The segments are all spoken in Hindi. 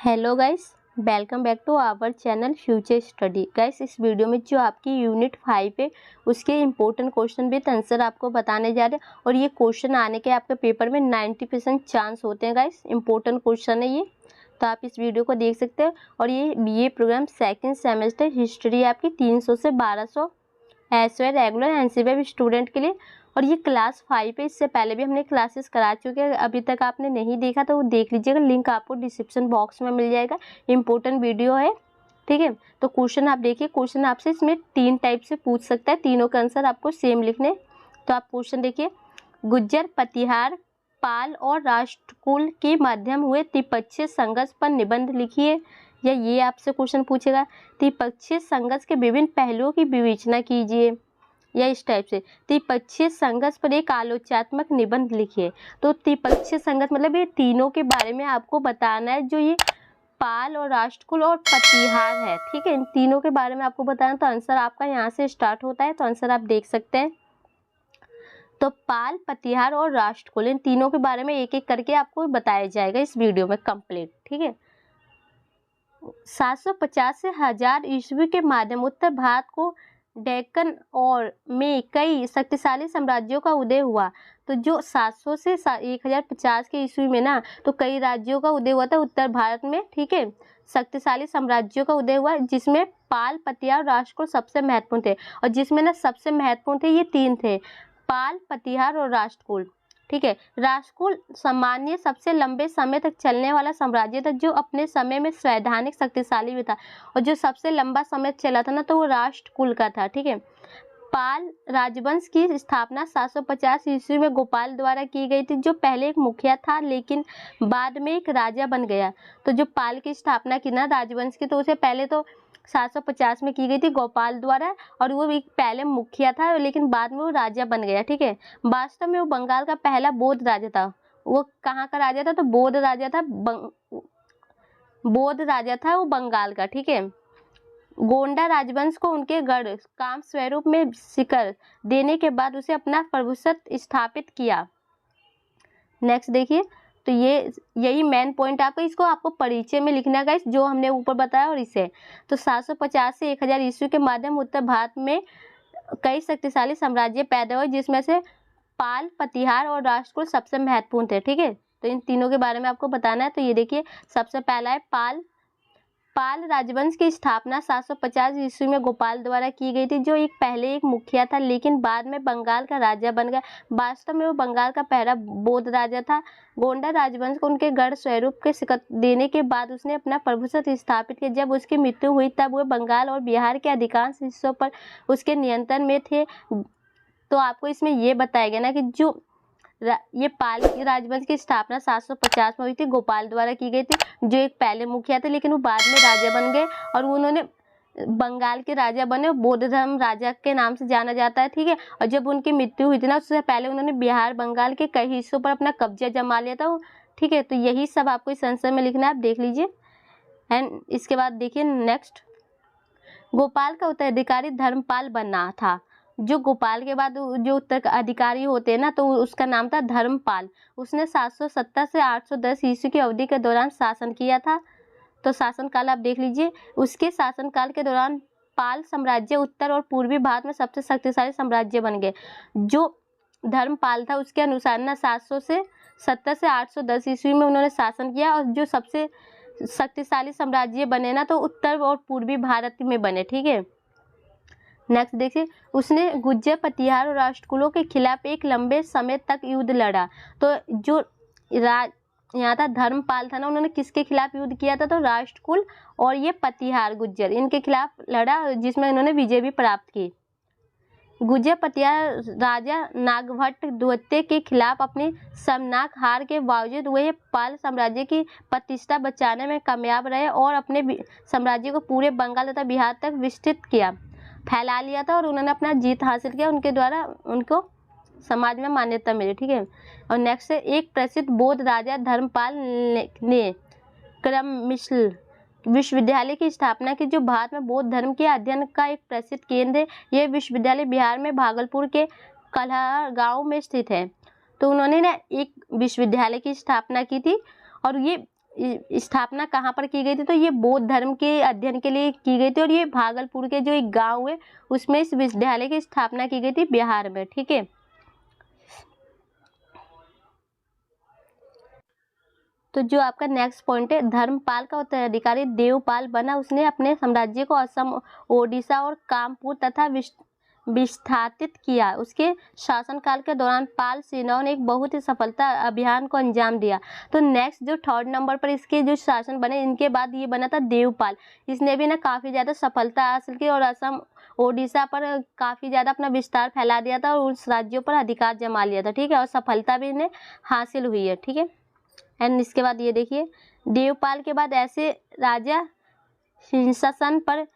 Hello guys, welcome back to our channel future study. Guys, इस वीडियो में जो आपकी यूनिट 5 है उसके इम्पोर्टेंट क्वेश्चन विद आंसर आपको बताने जा रहे हैं और ये क्वेश्चन आने के आपके पेपर में 90% चांस होते हैं। गाइस, इम्पोर्टेंट क्वेश्चन है ये, तो आप इस वीडियो को देख सकते हैं। और ये BA program second semester history आपकी 300 से 1200 ऐसे रेगुलर एनसीबी स्टूडेंट के लिए। और ये क्लास 5 है, इससे पहले भी हमने क्लासेस करा चुके हैं। अभी तक आपने नहीं देखा तो वो देख लीजिएगा, लिंक आपको डिस्क्रिप्शन बॉक्स में मिल जाएगा। इम्पोर्टेंट वीडियो है, ठीक है। तो क्वेश्चन आप देखिए, क्वेश्चन आपसे इसमें 3 टाइप से पूछ सकता है, तीनों का आंसर आपको सेम लिखने। तो आप क्वेश्चन देखिए, गुज्जर, पतिहार, पाल और राष्ट्रकूल के माध्यम हुए त्रिपक्षीय संघर्ष पर निबंध लिखिए। या ये आपसे क्वेश्चन पूछेगा, त्रिपक्षीय संघर्ष के विभिन्न पहलुओं की विवेचना कीजिए, या इस टाइप से त्रिपक्षीय संघर्ष पर एक आलोचनात्मक निबंध लिखिए। तो त्रिपक्षीय संघर्ष मतलब ये तीनों के बारे में आपको बताना है, जो ये पाल और राष्ट्रकूल और पतिहार है, ठीक है। इन तीनों के बारे में आपको बताना। तो आंसर आपका यहाँ से स्टार्ट होता है, तो आंसर आप देख सकते हैं। तो पाल, पतिहार और राष्ट्रकूल, इन तीनों के बारे में एक एक करके आपको बताया जाएगा इस वीडियो में कंप्लीट, ठीक है। 750 से 1000 ईस्वी के माध्यम उत्तर भारत को डेक्कन और में कई शक्तिशाली साम्राज्यों का उदय हुआ। तो जो 700 से 1050 के ईस्वी में ना, तो कई राज्यों का उदय हुआ था उत्तर भारत में, ठीक है। शक्तिशाली साम्राज्यों का उदय हुआ, जिसमें पाल, पतिहार, राष्ट्रकूल सबसे महत्वपूर्ण थे। और जिसमें ना सबसे महत्वपूर्ण थे ये 3 थे, पाल, पतिहार और राष्ट्रकूल, ठीक है। राष्ट्रकूल सामान्य सबसे लंबे समय तक चलने वाला साम्राज्य था, जो अपने समय में संवैधानिक शक्तिशाली भी था। और जो सबसे लंबा समय चला था ना, तो वो राष्ट्रकूल का था, ठीक है। पाल राजवंश की स्थापना 750 ईस्वी में गोपाल द्वारा की गई थी, जो पहले एक मुखिया था लेकिन बाद में एक राजा बन गया। तो जो पाल की स्थापना की ना राजवंश की, तो उसे पहले तो 750 में की गई थी गोपाल द्वारा, और वो एक पहले मुखिया था लेकिन बाद में वो राजा बन गया, ठीक है। वास्तव में वो बंगाल का पहला बौद्ध राजा था। वो कहाँ का राजा था? तो बौद्ध राजा था, बौद्ध राजा था वो बंगाल का, ठीक है। गोंडा राजवंश को उनके गढ़ काम स्वरूप में शिकर देने के बाद उसे अपना प्रभुत्व स्थापित किया। नेक्स्ट देखिए, तो ये यही मेन पॉइंट आपको, इसको आपको परिचय में लिखना है गाइस, जो हमने ऊपर बताया और इसे। तो 750 से 1000 ईस्वी के माध्यम उत्तर भारत में कई शक्तिशाली साम्राज्य पैदा हुए, जिसमें से पाल, पतिहार और राष्ट्रकूल सबसे महत्वपूर्ण थे, ठीक है। तो इन तीनों के बारे में आपको बताना है। तो ये देखिए, सबसे पहला है पाल। पाल राजवंश की स्थापना 750 ईस्वी में गोपाल द्वारा की गई थी, जो पहले एक मुखिया था लेकिन बाद में बंगाल का राजा बन गया। वास्तव में वो बंगाल का पहला बौद्ध राजा था। गोंडा राजवंश को उनके गढ़ स्वरूप के शिकत देने के बाद उसने अपना प्रभुत्व स्थापित किया। जब उसकी मृत्यु हुई तब वह बंगाल और बिहार के अधिकांश हिस्सों पर उसके नियंत्रण में थे। तो आपको इसमें ये बताया गया ना कि जो ये पाल की राजवंश की स्थापना 750 में हुई थी, गोपाल द्वारा की गई थी, जो एक पहले मुखिया थे लेकिन वो बाद में राजा बन गए, और उन्होंने बंगाल के राजा बने, बौद्ध धर्म राजा के नाम से जाना जाता है, ठीक है। और जब उनकी मृत्यु हुई थी ना, उससे पहले उन्होंने बिहार, बंगाल के कई हिस्सों पर अपना कब्जा जमा लिया था, ठीक है। तो यही सब आपको इस आंसर में लिखना है, आप देख लीजिए। एंड इसके बाद देखिए नेक्स्ट, गोपाल का उत्तराधिकारी धर्मपाल बनना था। जो गोपाल के बाद जो उत्तराधिकारी होते हैं ना, तो उसका नाम था धर्मपाल। उसने 770 से 810 ईस्वी की अवधि के दौरान शासन किया था। तो शासनकाल आप देख लीजिए, उसके शासनकाल के दौरान पाल साम्राज्य उत्तर और पूर्वी भारत में सबसे शक्तिशाली साम्राज्य बन गए। जो धर्मपाल था उसके अनुसार ना 770 से 810 ईस्वी में उन्होंने शासन किया, और जो सबसे शक्तिशाली साम्राज्य बने ना, तो उत्तर और पूर्वी भारत में बने, ठीक है। नेक्स्ट देखिए, उसने गुज्जर, पतिहार और राष्ट्रकूलों के खिलाफ एक लंबे समय तक युद्ध लड़ा। तो जो यहाँ था धर्मपाल था ना, उन्होंने किसके खिलाफ युद्ध किया था? तो राष्ट्रकूल और ये पतिहार गुज्जर, इनके खिलाफ लड़ा, जिसमें उन्होंने विजय भी प्राप्त की। गुज्जर पतिहार राजा नागभट्ट द्वितीय के खिलाफ अपनी शर्मनाक हार के बावजूद वे पाल साम्राज्य की प्रतिष्ठा बचाने में कामयाब रहे और अपने साम्राज्य को पूरे बंगाल तथा बिहार तक विस्तृत किया, फैला लिया था, और उन्होंने अपना जीत हासिल किया। उनके द्वारा उनको समाज में मान्यता मिली, ठीक है। और नेक्स्ट है, एक प्रसिद्ध बौद्ध राजा धर्मपाल ने क्रममिश्र विश्वविद्यालय की स्थापना की, जो भारत में बौद्ध धर्म के अध्ययन का एक प्रसिद्ध केंद्र है। यह विश्वविद्यालय बिहार में भागलपुर के कलहर गांव में स्थित है। तो उन्होंने ना एक विश्वविद्यालय की स्थापना की थी, और ये स्थापना कहाँ पर की गई थी, तो ये बौद्ध धर्म के अध्ययन के लिए की गई थी और ये भागलपुर के जो एक गांव है उसमें इस विश्वविद्यालय की स्थापना की गई थी, बिहार में। ठीक है, तो जो आपका नेक्स्ट पॉइंट है, धर्मपाल का उत्तराधिकारी देवपाल बना। उसने अपने साम्राज्य को असम, ओडिशा और कामपुर तथा विस्थापित किया। उसके शासनकाल के दौरान पाल सेनाओं ने एक बहुत ही सफलता अभियान को अंजाम दिया। तो नेक्स्ट जो थर्ड नंबर पर इसके जो शासन बने, इनके बाद ये बना था देवपाल। इसने भी ना काफ़ी ज़्यादा सफलता हासिल की और असम, ओडिशा पर काफ़ी ज़्यादा अपना विस्तार फैला दिया था और उस राज्यों पर अधिकार जमा लिया था। ठीक है, और सफलता भी इन्हें हासिल हुई है। ठीक है, एंड इसके बाद ये देखिए, देवपाल के बाद ऐसे राजा सिंहासन पर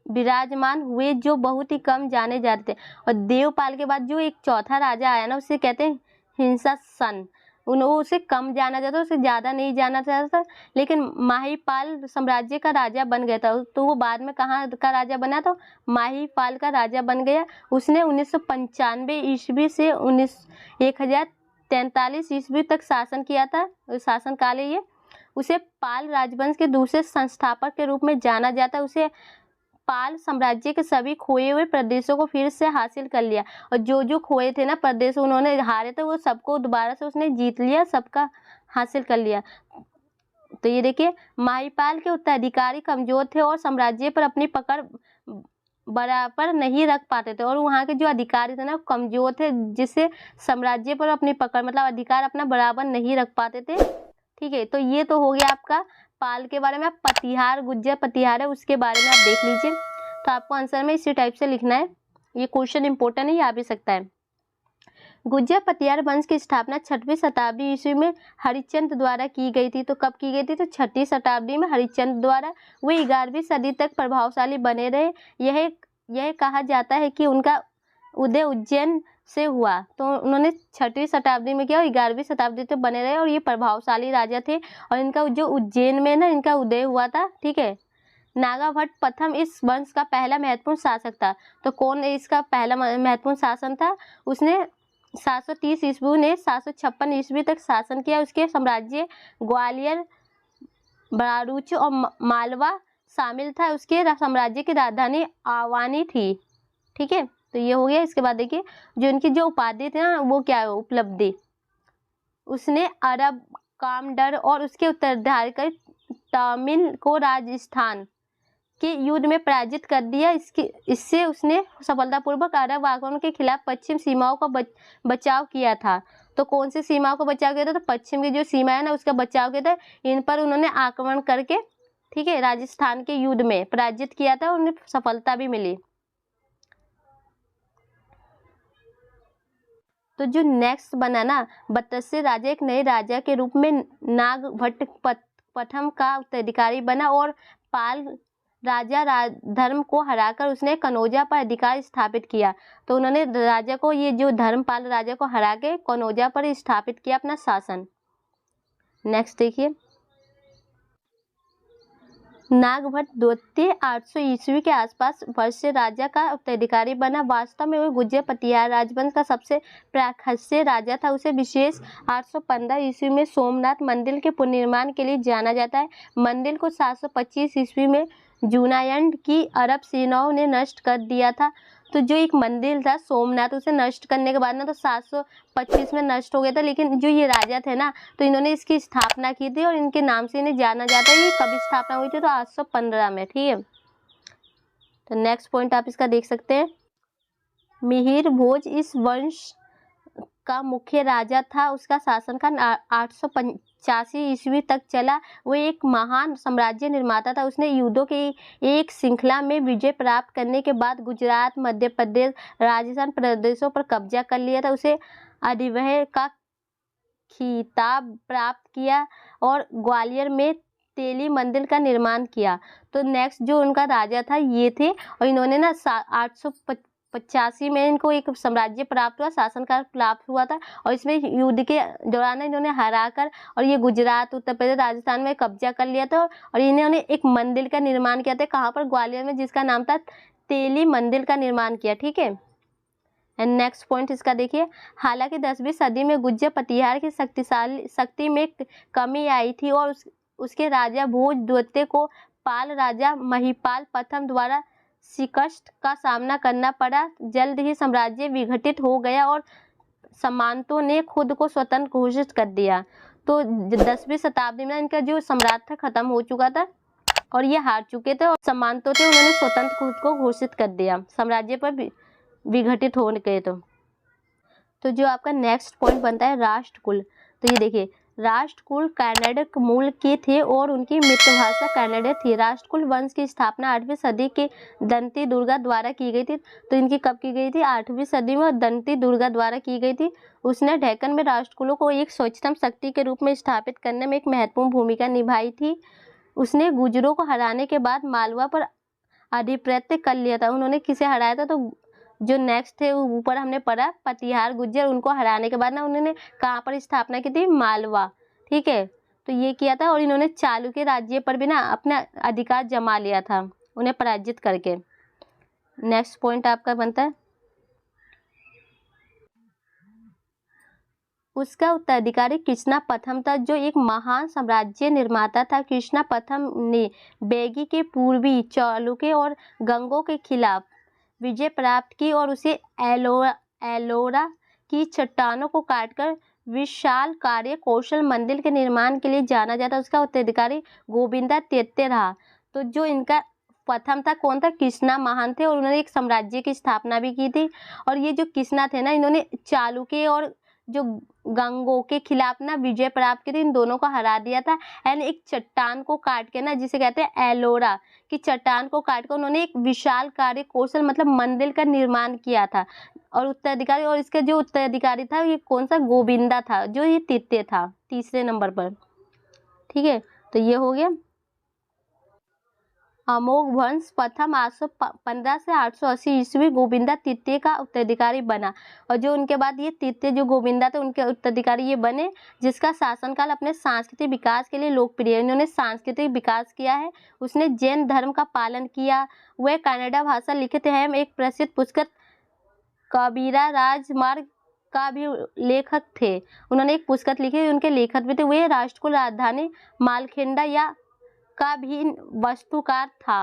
विराजमान हुए जो बहुत ही कम जाने जाते थे। और देवपाल के बाद जो एक चौथा राजा आया ना, उसे कहते हैं हिंसासन। उसे कम जाना जाता, उसे ज़्यादा नहीं जाना जाता, लेकिन माहीपाल साम्राज्य का राजा बन गया था। तो वो बाद में कहाँ का राजा बना, तो माहीपाल का राजा बन गया। उसने 1995 ईस्वी से 1043 ईस्वी तक शासन किया था, शासनकाल है ये। उसे पाल राजवंश के दूसरे संस्थापक के रूप में जाना जाता है। उसे पाल साम्राज्य के सभी खोए हुए प्रदेशों को फिर से हासिल कर लिया, और जो जो खोए थे ना प्रदेश उन्होंने हारे थे, वो सबको दोबारा से उसने जीत लिया, सबका हासिल कर लिया। तो ये देखिए, माहीपाल के उत्तराधिकारी कमजोर थे और साम्राज्य पर अपनी पकड़ बराबर नहीं रख पाते थे, और वहाँ के जो अधिकारी थे ना कमजोर थे, जिससे साम्राज्य पर अपनी पकड़ मतलब अधिकार अपना बराबर नहीं रख पाते थे। ठीक है, तो ये तो हो गया आपका पाल के बारे में। आप पतिहार, गुज्जर पतिहार है उसके बारे में आप देख लीजिए। तो आपको आंसर में इसी टाइप से लिखना है, ये क्वेश्चन इंपॉर्टेंट है, ये आ भी सकता है। गुज्जर पतिहार वंश की स्थापना 6वीं शताब्दी ईस्वी में हरिश्चंद्र द्वारा की गई थी। तो कब की गई थी, तो 6वीं शताब्दी में हरिश्चंद्र द्वारा। वे 11वीं सदी तक प्रभावशाली बने रहे। यह कहा जाता है कि उनका उदय उज्जैन से हुआ। तो उन्होंने 6वीं शताब्दी में किया और 11वीं शताब्दी तक बने रहे, और ये प्रभावशाली राजा थे, और इनका जो उज्जैन में ना इनका उदय हुआ था। ठीक है, नागाभट्ट प्रथम इस वंश का पहला महत्वपूर्ण शासक था। तो कौन इसका पहला महत्वपूर्ण शासन था, उसने 730 ईस्वी ने 756 ईस्वी तक शासन किया। उसके साम्राज्य ग्वालियर, बड़ारूच और मालवा शामिल था। उसके साम्राज्य की राजधानी आवानी थी। ठीक है, तो ये हो गया। इसके बाद देखिए, जो इनकी जो उपाधि थी ना, वो क्या है, उपलब्धि। उसने अरब, कामडर और उसके उत्तराधिकारी तमिल को राजस्थान के युद्ध में पराजित कर दिया। इससे उसने सफलतापूर्वक अरब आक्रमण के खिलाफ पश्चिम सीमाओं का बचाव किया था। तो कौन सी सीमाओं का बचाव किया था, तो पश्चिम की जो सीमा है ना उसका बचाव किया था। इन पर उन्होंने आक्रमण करके, ठीक है, राजस्थान के युद्ध में पराजित किया था, उन्हें सफलता भी मिली। तो जो नेक्स्ट बना ना, 32 राजा एक नए राजा के रूप में नागभट्ट प्रथम का उत्तराधिकारी बना, और पाल राजा धर्म को हराकर उसने कनौजा पर अधिकार स्थापित किया। तो उन्होंने राजा को, ये जो धर्मपाल राजा को हरा के कनौजा पर स्थापित किया अपना शासन। नेक्स्ट देखिए, नागभट्ट द्वितीय 800 ईस्वी के आसपास वर्ष से राजा का उत्तराधिकारी बना। वास्तव में वो गुज्जर पतिहार राजवंश का सबसे प्राकस्य राजा था। उसे विशेष 815 ईस्वी में सोमनाथ मंदिर के पुनर्निर्माण के लिए जाना जाता है। मंदिर को 725 ईस्वी में जूनागढ़ की अरब सेनाओं ने नष्ट कर दिया था। तो जो एक मंदिर था सोमनाथ, उसे नष्ट करने के बाद ना तो 725 में नष्ट हो गया था, लेकिन जो ये राजा थे ना, तो इन्होंने इसकी स्थापना की थी और इनके नाम से इन्हें जाना जाता है। ये कब स्थापना हुई थी, तो 815 में। ठीक है, तो नेक्स्ट पॉइंट आप इसका देख सकते हैं। मिहिर भोज इस वंश का मुख्य राजा था। उसका शासनकाल 885 ईस्वी तक चला। वो एक महान साम्राज्य निर्माता था। उसने युद्धों की एक श्रृंखला में विजय प्राप्त करने के बाद गुजरात, मध्य प्रदेश, राजस्थान प्रदेशों पर कब्जा कर लिया था। उसे अधिवह का खिताब प्राप्त किया और ग्वालियर में तेली मंदिर का निर्माण किया। तो नेक्स्ट जो उनका राजा था ये थे, और इन्होंने ना 885 में इनको एक साम्राज्य प्राप्त हुआ, शासनकाल प्राप्त हुआ था, और इसमें युद्ध के दौरान इन्होंने हराकर और ये गुजरात, उत्तर प्रदेश, राजस्थान में कब्जा कर लिया था, और इन्होंने एक मंदिर का निर्माण किया था। कहाँ पर, ग्वालियर में, जिसका नाम था तेली मंदिर का निर्माण किया। ठीक है, एंड नेक्स्ट पॉइंट इसका देखिए, हालांकि 10वीं सदी में गुज्जर पतिहार की शक्ति में कमी आई थी, और उसके राजा भोज द्वितीय को पाल राजा महिपाल प्रथम द्वारा शिकस्त का सामना करना पड़ा। जल्द ही साम्राज्य विघटित हो गया और सामंतों ने खुद को स्वतंत्र घोषित कर दिया। तो 10वीं शताब्दी में इनका जो सम्राट था खत्म हो चुका था और ये हार चुके थे और सामंतों थे उन्होंने स्वतंत्र खुद को घोषित कर दिया साम्राज्य पर विघटित होने के। तो जो आपका नेक्स्ट पॉइंट बनता है राष्ट्रकुल। तो ये देखिए राष्ट्रकुल कन्नड़ मूल के थे और उनकी मातृभाषा कन्नड़ थी। राष्ट्रकुल वंश की स्थापना 8वीं सदी के दंती दुर्गा द्वारा की गई थी। तो इनकी कब की गई थी? 8वीं सदी में दंती दुर्गा द्वारा की गई थी। उसने डेक्कन में राष्ट्रकुलों को एक स्वच्छतम शक्ति के रूप में स्थापित करने में एक महत्वपूर्ण भूमिका निभाई थी। उसने गुर्जरों को हराने के बाद मालवा पर आधिपत्य कर लिया था। उन्होंने किसे हराया था? तो जो नेक्स्ट थे ऊपर हमने पढ़ा पतिहार गुज्जर, उनको हराने के बाद ना उन्होंने कहाँ पर स्थापना की थी? मालवा। ठीक है, तो ये किया था और इन्होंने चालुक्य राज्य पर भी ना अपना अधिकार जमा लिया था उन्हें पराजित करके। नेक्स्ट पॉइंट आपका बनता है उसका उत्तराधिकारी कृष्णा प्रथम था जो एक महान साम्राज्य निर्माता था। कृष्णा प्रथम ने बेगी के पूर्वी चालुक्य और गंगों के खिलाफ विजय प्राप्त की और उसे एलोरा की चट्टानों को काटकर विशाल कार्य कौशल मंदिर के निर्माण के लिए जाना जाता। उसका उत्तराधिकारी गोविंदा तृतीय रहा। तो जो इनका प्रथम था कौन था? कृष्णा महान थे और उन्होंने एक साम्राज्य की स्थापना भी की थी। और ये जो कृष्णा थे ना इन्होंने चालुक्य और जो गंगों के खिलाफ ना विजय प्राप्त की थी, इन दोनों को हरा दिया था। एंड एक चट्टान को काट के ना जिसे कहते हैं एलोरा की चट्टान को काट कर उन्होंने एक विशाल कार्य कौशल मतलब मंदिर का निर्माण किया था। और उत्तराधिकारी और इसका जो उत्तराधिकारी था ये कौन सा? गोविंदा था जो ये तृतीय था, तीसरे नंबर पर। ठीक है, तो ये हो गया। अमोघ वंश प्रथम 815 से 880 ईस्वी गोविंदा तृतीय का उत्तराधिकारी बना और जो उनके बाद ये तृतीय जो गोविंदा थे उनके उत्तराधिकारी ये बने, जिसका शासनकाल अपने सांस्कृतिक विकास के लिए लोकप्रिय है। इन्होंने सांस्कृतिक विकास किया है, उसने जैन धर्म का पालन किया, वह कन्नड़ भाषा लिखते हैं। एक प्रसिद्ध पुस्तक कबीरा राजमार्ग का भी लेखक थे। उन्होंने एक पुस्तक लिखी, उनके लेखक भी थे। वे राष्ट्रकुल राजधानी मालखेंडा या का भी वास्तुकार था।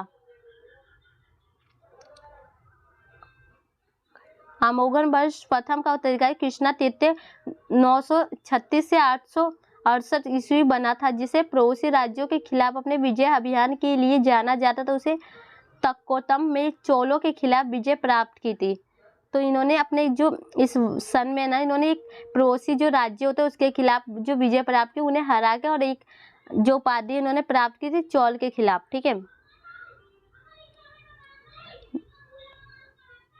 अमोघन वंश प्रथम का उत्तराधिकारी कृष्णा तृतीय 936 से 868 ईस्वी बना था, जिसे पड़ोसी राज्यों के खिलाफ अपने विजय अभियान के लिए जाना जाता था। उसे तक्कोतम में चोलों के खिलाफ विजय प्राप्त की थी। तो इन्होंने अपने जो इस सन में ना इन्होंने एक पड़ोसी जो राज्य होते हैं उसके खिलाफ जो विजय प्राप्त की, उन्हें हरा के और एक जो उपाधि इन्होंने प्राप्त की थी चोल के खिलाफ। ठीक है,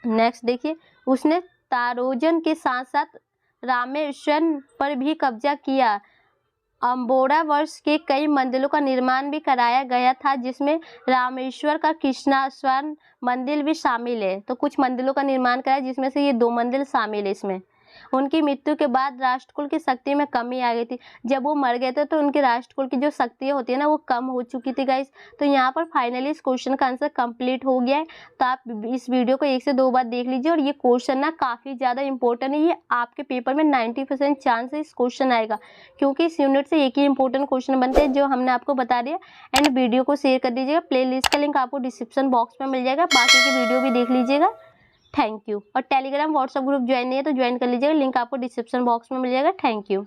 नेक्स्ट देखिए उसने तारोजन के साथ साथ रामेश्वर पर भी कब्जा किया। अम्बोरा वर्ष के कई मंदिरों का निर्माण भी कराया गया था, जिसमें रामेश्वर का कृष्णेश्वर मंदिर भी शामिल है। तो कुछ मंदिरों का निर्माण कराया जिसमें से ये 2 मंदिर शामिल है इसमें। उनकी मृत्यु के बाद राष्ट्रकुल की शक्ति में कमी आ गई थी। जब वो मर गए थे तो उनके राष्ट्रकुल की जो शक्ति होती है ना वो कम हो चुकी थी गाइस। तो यहाँ पर फाइनली इस क्वेश्चन का आंसर कंप्लीट हो गया है। तो आप इस वीडियो को 1 से 2 बार देख लीजिए और ये क्वेश्चन ना काफ़ी ज़्यादा इंपॉर्टेंट है। ये आपके पेपर में 90% चांस है इस क्वेश्चन आएगा, क्योंकि इस यूनिट से एक ही इंपॉर्टेंट क्वेश्चन बनते हैं जो हमने आपको बता दिया। एंड वीडियो को शेयर कर दीजिएगा। प्ले लिस्ट का लिंक आपको डिस्क्रिप्शन बॉक्स में मिल जाएगा, बाकी की वीडियो भी देख लीजिएगा। Thank you. और टेलीग्राम व्हाट्सएप ग्रुप ज्वाइन नहीं है तो ज्वाइन कर लीजिएगा, लिंक आपको डिस्क्रिप्शन बॉक्स में मिल जाएगा। Thank you.